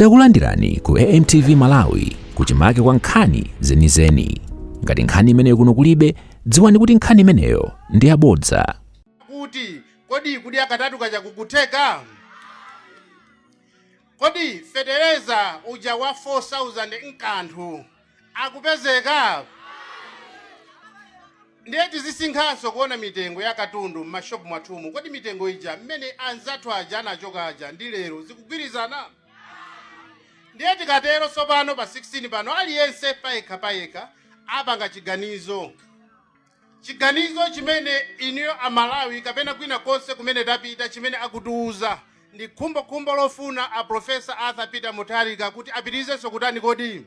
Takulandirani ku AMTV Malawi kuchimake kwa nkhani zenizeni. Ngati nkhani imeneyo kuno kulibe, dziwani kuti nkhani imeneyo ndi yabodza. Kuti kodi kudi akatatu kaja kukuteka? Kodi fetereza uja wa 4000 nkanthu akupezeka? Ndiye tizisinkhanso kuona mitengo ya katundu m'mashopu mwathumu. Kodi mitengo ija mmene anzathu aja anachoka aja ndi lero zikugwirizana? Ndiye tikatero sopano pa 16 pano aliyense payekha apanga chiganizo chimene iniyo Amalawi kapena kwina konse kumene tapita chimene akutiuza ndi khumbo lofuna a Professor Arthur Peter Mutharika kuti apitirizenso kutani kodi.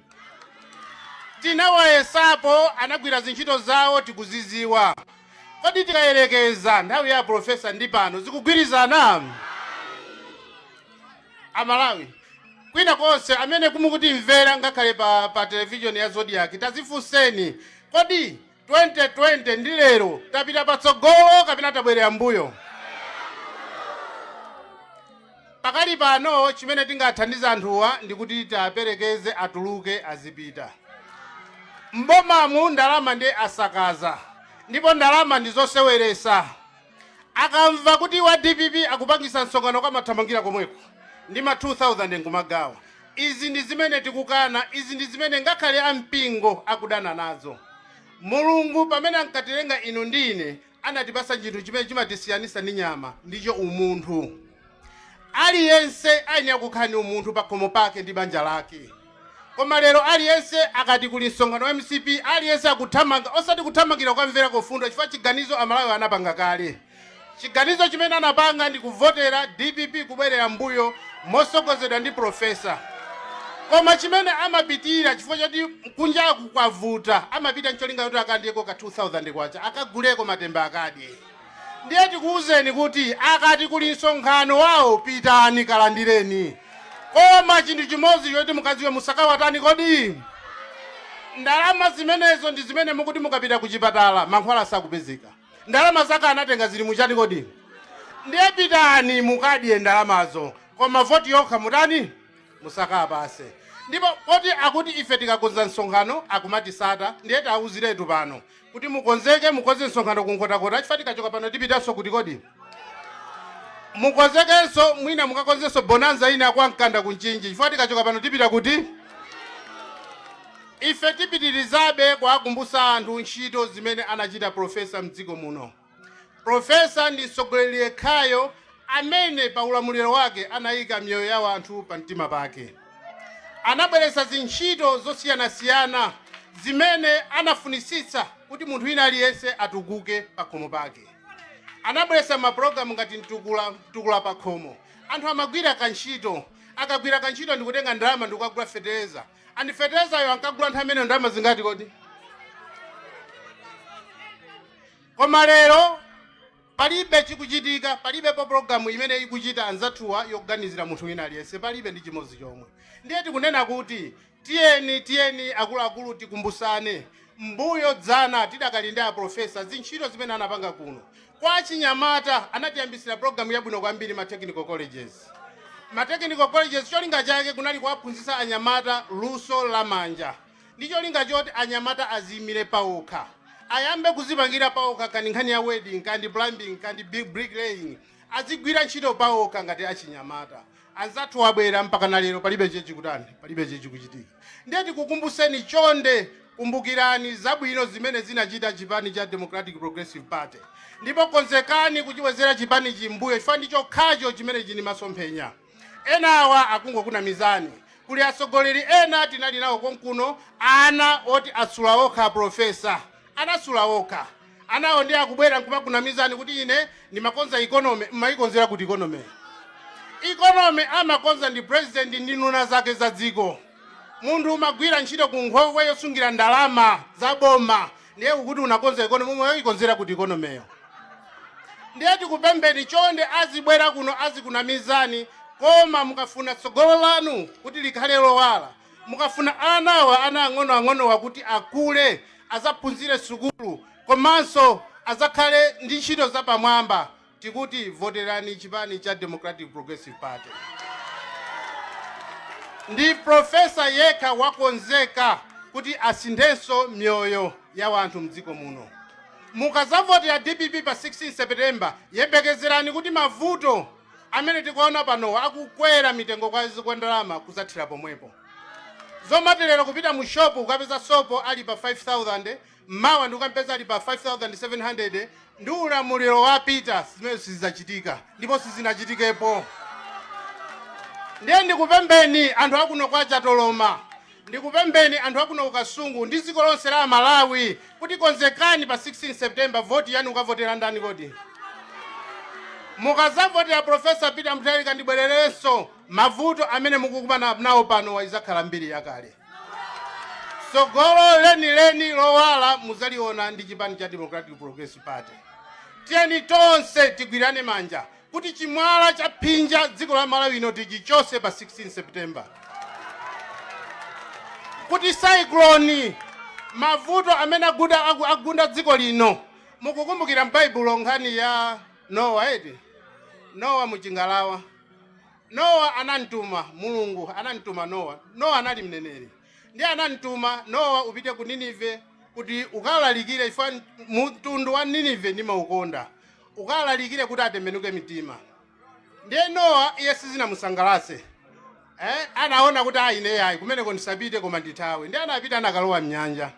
Tinawayesapo anagwira zintchito zawo tikuziziwa. Kodi tikayerekeza nthawi ya Professor ndi pano zikugwirizana? Amalawi kwina konse amene kumukuti mvera ngakhale pa television ya Zodiac tazifunseni kodi 2020 ndi lero tapita patsogolo kapena tabwerera mbuyo? Pakali pano chimene tingathandiza anthuwa ndikuti taperekeze atuluke azipita. Mbomamu ndalama ndi asakaza ndipo ndalama ndi zoseweresa. Akamva kuti wa DPP akupangisa msonkhano kwa mathamangira komweko ndi ma 2000 nkumagawa. Izi ndi zimene tikukana, izi ndi zimene ngakhale ampingo akudana nazo. Mulungu pamene ankatilenga inu ndine anatipasa chinthu chimene chimatisiyanisa ndi nyama, ndicho umunthu. Aliyense ayenera kukhala umunthu pakhomo pake ndi banja lake. Koma lero aliyense akati kuli msonkhano wa MCP aliyense akuthamanga, osati kuthamangira kwamvera kofunda chifukwa chiganizo Amalawi anapanga kale. Chiganizo chimene anapanga ndi kuvotera DPP kubwerera mbuyo mosogozedwa ndi Professor. Koma chimene amapitira chifukwa choti kunjaku kwavuta amapita ncholinga kuti akandiyeko ka 2000 kwacha akaguleko matemba akadye. Ndiye tikuwuzeni kuti akati kuli msonkhano wawo pitani kalandireni. Koma chinthu chimodzi choti mukaziwe musakawatani kodi. Ndalama zimenezo ndi zimene mukuti mukapita ku chipatala mankhwala sakupezeka. Ndalama zake anatenga zili muchani kodi? Ndiye pitani mukadye ndalamazo. Koma voti yokha mutani musakapase. Ndipo poti akuti ife tikakonza msonkhano akumati sata ndiye tawuziretu pano kuti mukonzeke mukonze msonkhano kunkotakota chifukwa tikachoka pano tipitanso kuti kodi mukonzekenso mwina mukakonzenso bonanza ina kwa mkanda kunchinji chifukwa tikachoka pano tipita kuti ife tipitirizabe kuwakumbutsa anthu ntchito zimene anachita Professor mdziko muno. Professor ndi mtsogoleri yekhayo amene pa ulamuliro wake anayika miyoyo ya anthu pa mtima pake. Anabweretsa zintchito zosiyanasiyana zimene anafunisitsa kuti munthu wina aliyense atukuke pakhomo pake. Anabweretsa mapulogalamu ngati mtukula pakhomo. Anthu amagwira kantchito, akagwira kantchito ndikutenga ndalama ndikukagula fetereza. Andi feterezayo ankagula nthawi imene ndalama zingati kodi? Koma lero palibe chikuchitika, palibe po programu imene ikuchita anzathuwa yoganizira munthu wina aliyense, palibe ndi chimodzi chomwe. Ndiye tikunena kuti tiyeni akuluakulu tikumbusane mbuyo dzana tidakali ndi a Professor zintchito zimene anapanga kuno. Kwa Chinyamata anatiyambisira programu yabwino kwambiri ma technical colleges. Ma technical colleges cholinga chake kunali kuwaphunzitsa anyamata luso la manja. Ndicho linga choti anyamata azimire paokha. Ayambe kuzipangira paokha kani nkhani ya wedding, kandi plumbing, kandi big bricklaying. Azigwira ntchito paokha ngati achinyamata. Anzathu wabwera mpaka na lero palibe chechikutani, palibe chechikuchitika. Ndiye tikukumbuseni chonde kumbukirani zabwino zimene zinachita chipani cha Democratic Progressive Party. Ndipo konzekani kuchiwezera chipani chimbuyo chifukwa ndicho khacho chimene chini masomphenya. Enawa akungokuna mizani. Kuli atsogoleri ena tinali nawo konkuno ana oti asula okha Professor. Anasula okha. Anawo ndiye akubwera nkumakuna mizani kuti ine ndimakonza economy, maikonzera kuti economy. Economy amakonza ndi president ndi nduna zake za dziko. Munthu umagwira ntchito ku nkhokwe yosungira ndalama za boma. Ndiye kuti unakonza economy mwe ikonzera kuti economy. Ndiye tikupembeni chonde azibwera kuno azikuna mizani. Koma mukafuna tsogolo lanu kuti likhale lowala, mukafuna anawa ana ang'ono wakuti akule azaphunzire sukulu komanso azakhale ndi ntchito zapamwamba, tikuti voterani chipani cha Democratic Progressive Party. ndi profesa yekha wakonzeka kuti asinthenso mioyo ya wanthu mdziko muno. Mukazavotera DPP pa 16 September yembekezerani kuti mavuto amene tikuona panowa akukwera mitengo kwa ndalama kuzathira pomwepo. Zomati lero kupita mu shop ukapeza sopo ali pa 5,000, mawa ndi ukapeza ali pa 5,700, ndi ulamuliro wapita zimene sizizachitika ndipo sizinachitikepo. Ndiye ndikupembeni anthu akuno kwa Chatoloma, ndikupembeni anthu akuno ukasungu ndi dziko lonse la Malawi kuti konzekani pa 16 September voti yanu ukavotera ndani kodi? Mukazavotera Profesa Peter Mutharika ndibwererenso mavuto amene mukukumana nawo pano wayizakhala mbiri yakale. Sogolo leni lowala muzaliona ndi chipani cha Democratic Progressive Party. Tiyeni tonse tigwirane manja kuti chimwala cha phinja dziko la Malawi ino tichichose pa 16 September. Kuti cyclone mavuto amene agunda dziko lino. Mukukumbukira m'Baibulo nkhani ya Noah eti? Noah muchingalawa. Noah anamtuma Mulungu, anamtuma Noah. Noah anali mneneri. Ndiye anamtuma Noah upite ku Ninive kuti ukalalikire ifa mtundu wa Ninive ndima ukonda. Ukalalikire kuti atembenuke mitima. Ndiye Noah iye sizinamusangalase. Anaona kuti ine ayi kumene kondisapite koma ndithawe. Ndiye anapita anakalowa mnyanja.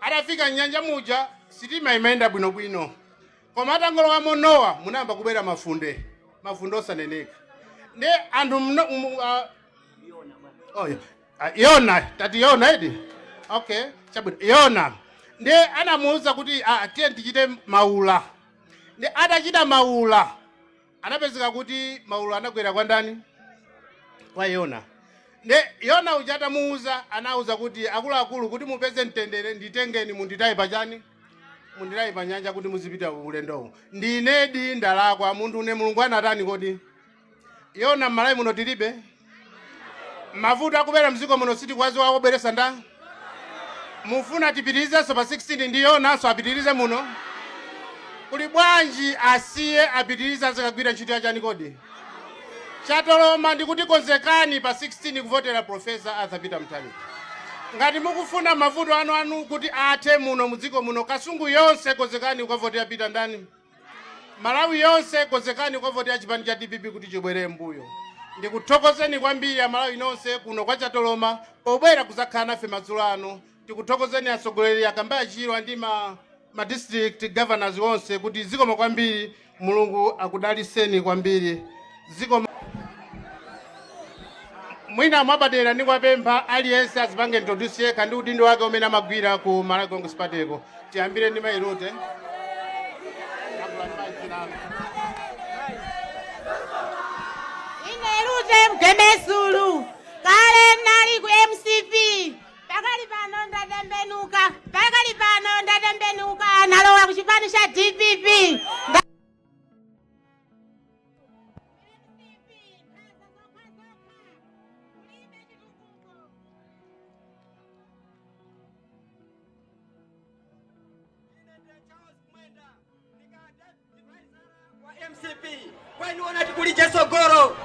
Atafika mnyanja muja sitima imayenda bwinobwino. Koma atangolowamo Noah munayamba kubera mafunde osaneneka. Ndiye anthu Yona, tati Yona edi? Okay, chabwino. Yona. Ndiye anamuwuza kuti tiye tichite maula. Ndiye atachita maula. Anapezeka kuti maula anagwera kwa ndani? Kwa Yona. Ndiye Yona uja atamuwuza anawuza kuti akuluakulu kuti mupeze mtendere nditengeni munditaye pachani? Munditaye pa nyanja kuti muzipita ulendowo. Ndinedi ndalakwa munthu une Mulungu anatani kodi? Yona m'Malawi muno tilibe? Mavuto akubera mziko muno siti kwazi wabweresa nda? Mufuna tipitirizenso pa 16 ndi Yona so apitirize muno? Kuli bwanji asiye apitiriza azikagwira ntchito yachani kodi? Chatoloma ndikuti konzekani pa 16 kuvotera Profesa Arthur Peter Mutharika. Ngati mukufuna mavuto anu kuti athe muno mdziko muno kasungu yonse konzekani ukavotera Peter ndani? Malawi yonse konzekani ukavotera chipani cha DPP kuti chibwere mbuyo. Ndikuthokozeni kwambiri ya Malawi nonse kuno kwa Chatoloma pobwera kuzakhala nafe madzulo ano. Ndikuthokozeni atsogoleri akambaya chirwa ndi ma district governors wonse kuti zikomo kwambiri Mulungu akudaliseni kwambiri. Zikomo mwina mwabadera ndikwapempha aliyense azipange introduce yekha ndi udindo wake umene amagwira ku Malawi Congress Party ko. Tiyambire ndi Mairute. Mgemesulu kale nali ku MCP pakali pano ndatembenuka nalowa ku chipani cha DPP. MCP kwani wanati kulije sogoro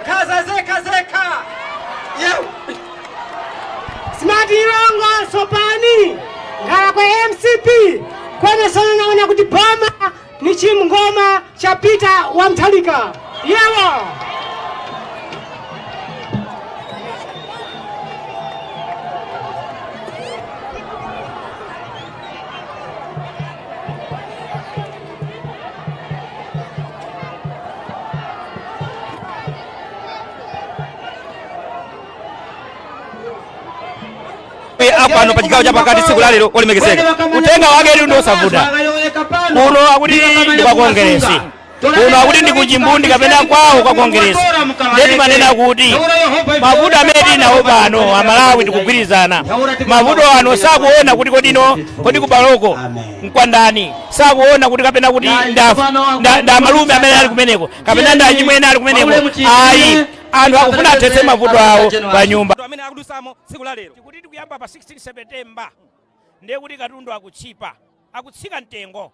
kaza zeka yo Smart Ilongo Sopani ngala kwa MCP kwenye sana naona kuti boma ni chimngoma cha Peter wa Mutharika yewo. Apano pa chikao cha pakati siku la lero olemekezeka utenga wake ndi osavuta kuno akuti ndikwakongeresi kuno akuti ndikuchimbundi kapena kwawo kwakongeresi ndeti manena kuti mavuto amene tinawo pano amalawi ndikugwirizana mavuto ano sakuona kuti kodi kubaloko mkwandani sakuona kuti kapena kuti nda malume amene ali kumeneko kapena nda chimwene ali kumeneko ayi anthu akufuna athetse mavuto awo pa nyumba amene akudusamo tsiku la lero tikuti tikuyamba pa 16 September ndiye kuti katundu akutsika mtengo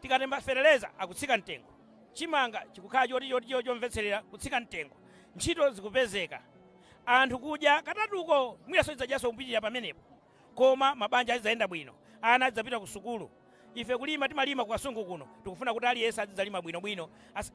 tikatemba fereleza akutsika mtengo chimanga chikukhala chomvetserera kutsika mtengo ntchito zikupezeka anthu kudya katatuko mwinaso idzajaso kupitirira pamenepo, koma mabanja azidzaenda bwino, ana adzapita ku sukulu. Ife kulima timalima ku Kasungu kuno, tikufuna kuti aliyense azidzalima bwinobwino.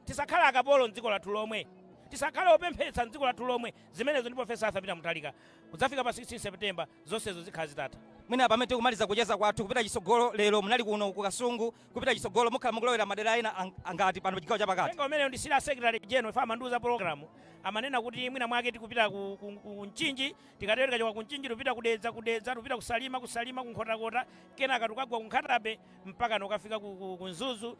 Tisakhala akapolo mdziko lathu lomwe, tisakhale opemphetsa mdziko lathu lomwe. Zimenezo ndi Profesa Arthur Peter Mutharika kudzafika pa 16 September zonsezo zikhala zitatha. Mwina pamene tikumaliza kucheza kwathu kupita chisogolo lero munali kuno ku Kasungu kupita chisogolo mukhala mukulowera madera ena angati pano chigawo chapakati. Tenga umene ndi Senior Secretary General fa manduza program amanena kuti mwina mwake tikupita ku Mchinji, tikatereka choka ku Mchinji tupita kudedza tupita kusalima kunkhotakota, kenaka tukagwa ku Nkhatabe mpaka nokafika ku Nzuzu,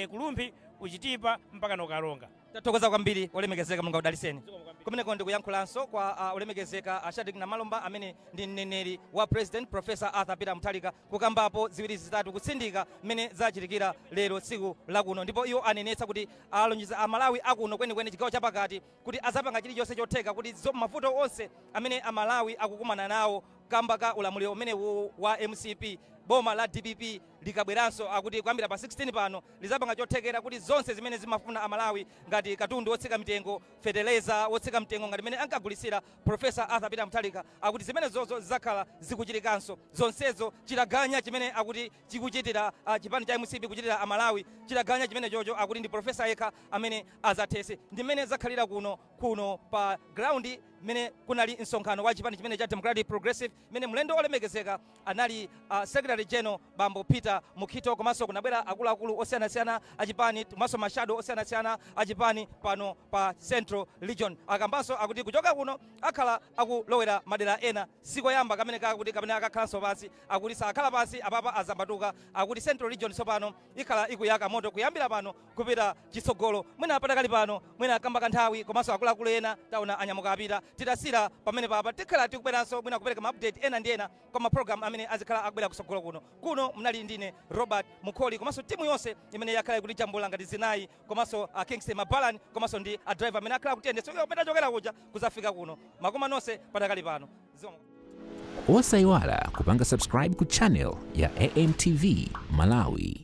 Kulumbi, kuchitipa mpaka nokaronga. Tathokoza kwambiri olemekezeka Mulungu udaliseni. Kumeneko ndi kuyankhulanso kwa olemekezeka Shadrack Namalomba amene ndi mneneri wa President Professor Arthur Peter Mutharika kukambapo ziwiri zitatu kutsindika mmene zachitikira lero tsiku lakuno, ndipo iwo anenetsa kuti alonjeza Amalawi akuno kwenikweni chigawo chapakati kuti azapanga chilichonse chotheka kuti mavuto onse amene Amalawi akukumana nawo kamba ka ulamuliro umene wa MCP boma la DPP likabweranso akuti kuyambira pa 16 pano lizapanga chothekera kuti zonse zimene zimafuna Amalawi ngati katundu wotsika mtengo, feteleza wotsika mtengo ngati mene ankagulisira Professor Arthur Peter Mutharika, akuti zimene zozo zizakhala zikuchitikanso. Zonsezo chilaganya chimene akuti chikuchitira chipani cha MCP kuchitira Amalawi, chilaganya chimene chocho akuti ndi Professor yekha amene azathese. Ndi mmene zakhalira kuno pa ground mene kunali msonkhano wa chipani chimene cha Democratic Progressive mene mlendo olemekezeka anali Secretary General Bambo Peter Mukhito, komanso kunabwera akuluakulu osiyanasiyana achipani komanso mashado osiyanasiyana achipani pano pa Central Region. Akambanso akuti kuchoka kuno akhala akulowera madera ena sikoyamba kamene kakuti kamene akakhalanso pansi, akuti sakhala pansi apapa azambatuka, akuti Central Region tsopano ikhala ikuyaka moto kuyambira pano kupita chitsogolo. Mwina patakali pano mwina kamba kanthawi komanso akuluakulu ena taona anyamuka apita, titasira pamene papa tikhala tikubweranso mwina kupereka ma-update ena ndi ena kwa ma-program amene azikhala akubwera kusogolo kuno mnali ndine Robert Mukholi komanso timu yonse imene yakhala kuti jambula ngati zinayi komanso Kingsley Mabalan komanso ndi driver amene akhala kutiyendetsa kupita chokera kuja kuzafika kuno makoma nonse patakali pano. Osayiwala kupanga subscribe ku channel ya AMTV Malawi.